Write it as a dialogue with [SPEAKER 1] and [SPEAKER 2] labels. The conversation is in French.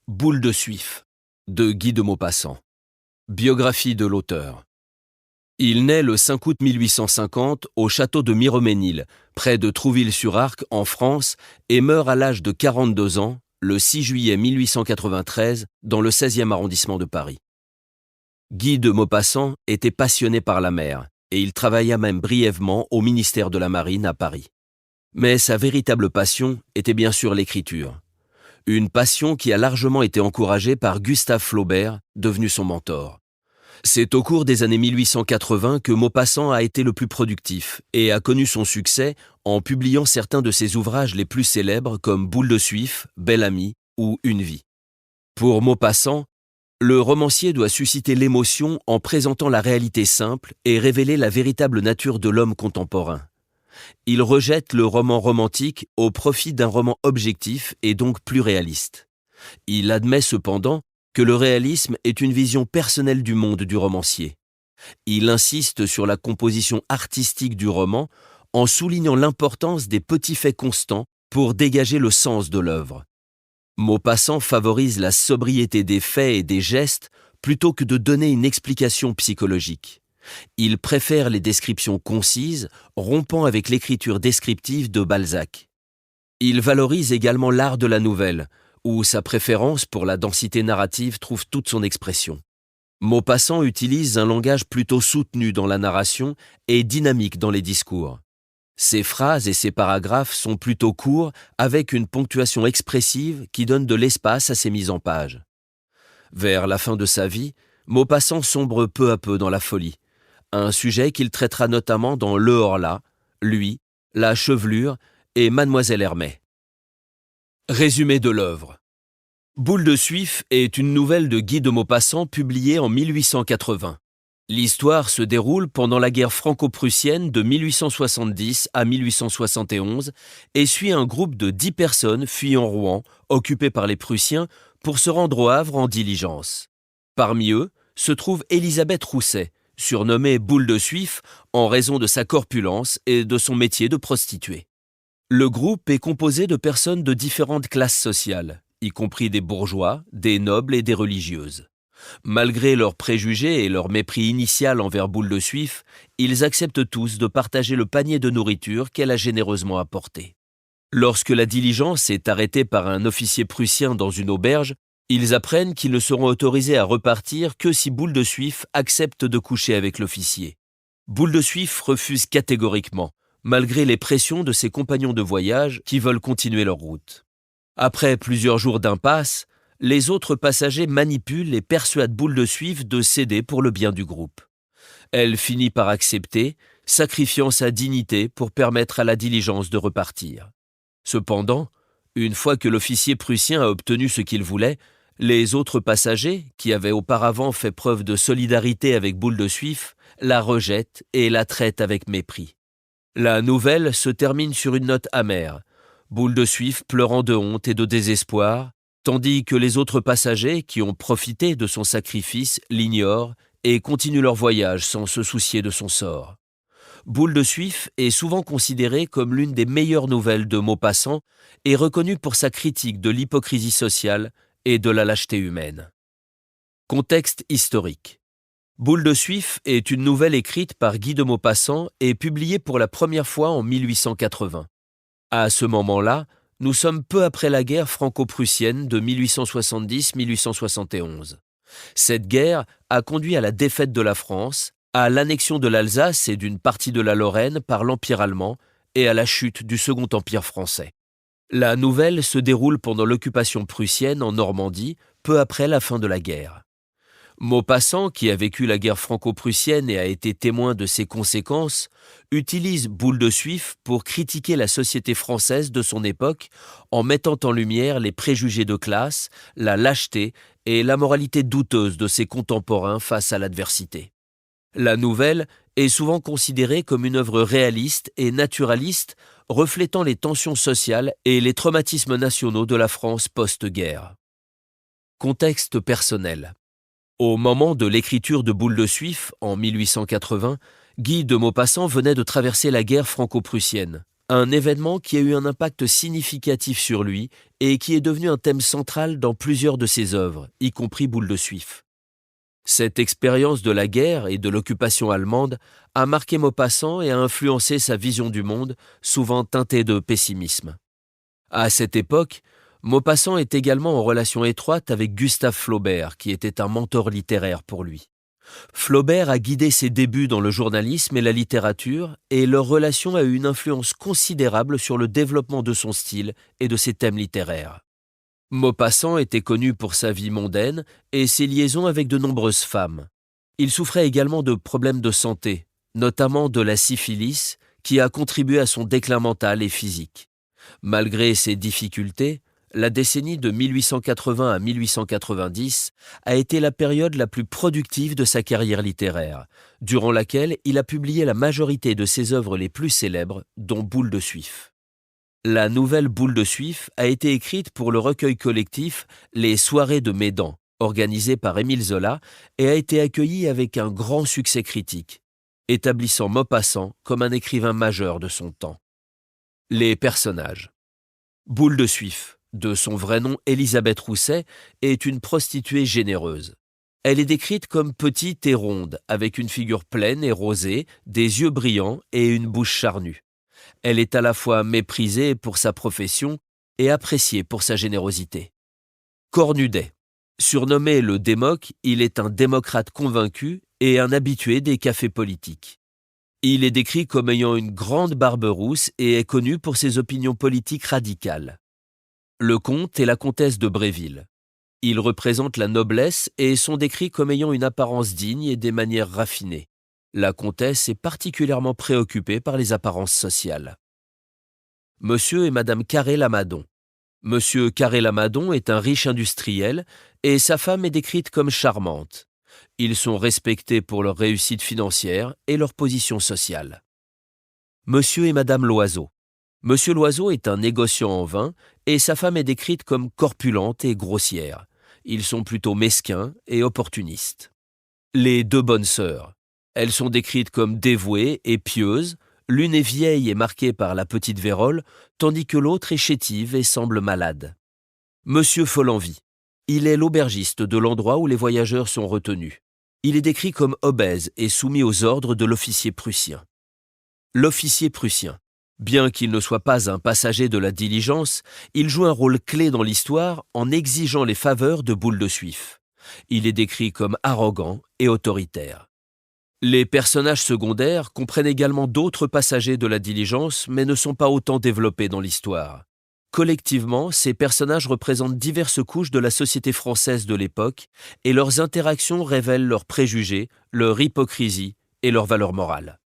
[SPEAKER 1] Boule de Suif, de Guy de Maupassant. Biographie de l'auteur. Il naît le 5 août 1850 au château de Miromesnil, près de Trouville-sur-Arc, en France, et meurt à l'âge de 42 ans, le 6 juillet 1893, dans le 16e arrondissement de Paris. Guy de Maupassant était passionné par la mer, et il travailla même brièvement au ministère de la Marine à Paris. Mais sa véritable passion était bien sûr l'écriture. Une passion qui a largement été encouragée par Gustave Flaubert, devenu son mentor. C'est au cours des années 1880 que Maupassant a été le plus productif et a connu son succès en publiant certains de ses ouvrages les plus célèbres comme Boule de Suif, Bel Ami ou Une vie. Pour Maupassant, le romancier doit susciter l'émotion en présentant la réalité simple et révéler la véritable nature de l'homme contemporain. Il rejette le roman romantique au profit d'un roman objectif et donc plus réaliste. Il admet cependant que le réalisme est une vision personnelle du monde du romancier. Il insiste sur la composition artistique du roman en soulignant l'importance des petits faits constants pour dégager le sens de l'œuvre. Maupassant favorise la sobriété des faits et des gestes plutôt que de donner une explication psychologique. Il préfère les descriptions concises, rompant avec l'écriture descriptive de Balzac. Il valorise également l'art de la nouvelle, où sa préférence pour la densité narrative trouve toute son expression. Maupassant utilise un langage plutôt soutenu dans la narration et dynamique dans les discours. Ses phrases et ses paragraphes sont plutôt courts, avec une ponctuation expressive qui donne de l'espace à ses mises en page. Vers la fin de sa vie, Maupassant sombre peu à peu dans la folie, un sujet qu'il traitera notamment dans Le Horla, Lui, La Chevelure et Mademoiselle Hermé. Résumé de l'œuvre. Boule de Suif est une nouvelle de Guy de Maupassant publiée en 1880. L'histoire se déroule pendant la guerre franco-prussienne de 1870 à 1871 et suit un groupe de 10 personnes fuyant Rouen, occupées par les Prussiens, pour se rendre au Havre en diligence. Parmi eux se trouve Élisabeth Rousset, surnommée Boule de Suif en raison de sa corpulence et de son métier de prostituée. Le groupe est composé de personnes de différentes classes sociales, y compris des bourgeois, des nobles et des religieuses. Malgré leurs préjugés et leur mépris initial envers Boule de Suif, ils acceptent tous de partager le panier de nourriture qu'elle a généreusement apporté. Lorsque la diligence est arrêtée par un officier prussien dans une auberge, ils apprennent qu'ils ne seront autorisés à repartir que si Boule de Suif accepte de coucher avec l'officier. Boule de Suif refuse catégoriquement, malgré les pressions de ses compagnons de voyage qui veulent continuer leur route. Après plusieurs jours d'impasse, les autres passagers manipulent et persuadent Boule de Suif de céder pour le bien du groupe. Elle finit par accepter, sacrifiant sa dignité pour permettre à la diligence de repartir. Cependant, une fois que l'officier prussien a obtenu ce qu'il voulait, les autres passagers, qui avaient auparavant fait preuve de solidarité avec Boule de Suif, la rejettent et la traitent avec mépris. La nouvelle se termine sur une note amère, Boule de Suif pleurant de honte et de désespoir, tandis que les autres passagers qui ont profité de son sacrifice l'ignorent et continuent leur voyage sans se soucier de son sort. Boule de Suif est souvent considérée comme l'une des meilleures nouvelles de Maupassant et reconnue pour sa critique de l'hypocrisie sociale et de la lâcheté humaine. Contexte historique. Boule de Suif est une nouvelle écrite par Guy de Maupassant et publiée pour la première fois en 1880. À ce moment-là, nous sommes peu après la guerre franco-prussienne de 1870-1871. Cette guerre a conduit à la défaite de la France, à l'annexion de l'Alsace et d'une partie de la Lorraine par l'Empire allemand et à la chute du Second Empire français. La nouvelle se déroule pendant l'occupation prussienne en Normandie, peu après la fin de la guerre. Maupassant, qui a vécu la guerre franco-prussienne et a été témoin de ses conséquences, utilise Boule de Suif pour critiquer la société française de son époque en mettant en lumière les préjugés de classe, la lâcheté et la moralité douteuse de ses contemporains face à l'adversité. La nouvelle est souvent considérée comme une œuvre réaliste et naturaliste, reflétant les tensions sociales et les traumatismes nationaux de la France post-guerre. Contexte personnel. Au moment de l'écriture de Boule de Suif, en 1880, Guy de Maupassant venait de traverser la guerre franco-prussienne. Un événement qui a eu un impact significatif sur lui et qui est devenu un thème central dans plusieurs de ses œuvres, y compris Boule de Suif. Cette expérience de la guerre et de l'occupation allemande a marqué Maupassant et a influencé sa vision du monde, souvent teintée de pessimisme. À cette époque, Maupassant est également en relation étroite avec Gustave Flaubert, qui était un mentor littéraire pour lui. Flaubert a guidé ses débuts dans le journalisme et la littérature, et leur relation a eu une influence considérable sur le développement de son style et de ses thèmes littéraires. Maupassant était connu pour sa vie mondaine et ses liaisons avec de nombreuses femmes. Il souffrait également de problèmes de santé, notamment de la syphilis, qui a contribué à son déclin mental et physique. Malgré ces difficultés, la décennie de 1880 à 1890 a été la période la plus productive de sa carrière littéraire, durant laquelle il a publié la majorité de ses œuvres les plus célèbres, dont Boule de Suif. La nouvelle Boule de Suif a été écrite pour le recueil collectif Les Soirées de Médan, organisé par Émile Zola, et a été accueillie avec un grand succès critique, établissant Maupassant comme un écrivain majeur de son temps. Les personnages. Boule de Suif, de son vrai nom Élisabeth Rousset, est une prostituée généreuse. Elle est décrite comme petite et ronde, avec une figure pleine et rosée, des yeux brillants et une bouche charnue. Elle est à la fois méprisée pour sa profession et appréciée pour sa générosité. Cornudet. Surnommé le Démoc, il est un démocrate convaincu et un habitué des cafés politiques. Il est décrit comme ayant une grande barbe rousse et est connu pour ses opinions politiques radicales. Le comte et la comtesse de Bréville. Ils représentent la noblesse et sont décrits comme ayant une apparence digne et des manières raffinées. La comtesse est particulièrement préoccupée par les apparences sociales. Monsieur et Madame Carré-Lamadon. Monsieur Carré-Lamadon est un riche industriel et sa femme est décrite comme charmante. Ils sont respectés pour leur réussite financière et leur position sociale. Monsieur et Madame Loiseau. Monsieur Loiseau est un négociant en vin et sa femme est décrite comme corpulente et grossière. Ils sont plutôt mesquins et opportunistes. Les deux bonnes sœurs. Elles sont décrites comme dévouées et pieuses. L'une est vieille et marquée par la petite vérole, tandis que l'autre est chétive et semble malade. Monsieur Follenvie. Il est l'aubergiste de l'endroit où les voyageurs sont retenus. Il est décrit comme obèse et soumis aux ordres de l'officier prussien. L'officier prussien. Bien qu'il ne soit pas un passager de la diligence, il joue un rôle clé dans l'histoire en exigeant les faveurs de Boule de Suif. Il est décrit comme arrogant et autoritaire. Les personnages secondaires comprennent également d'autres passagers de la diligence, mais ne sont pas autant développés dans l'histoire. Collectivement, ces personnages représentent diverses couches de la société française de l'époque, et leurs interactions révèlent leurs préjugés, leur hypocrisie et leurs valeurs morales.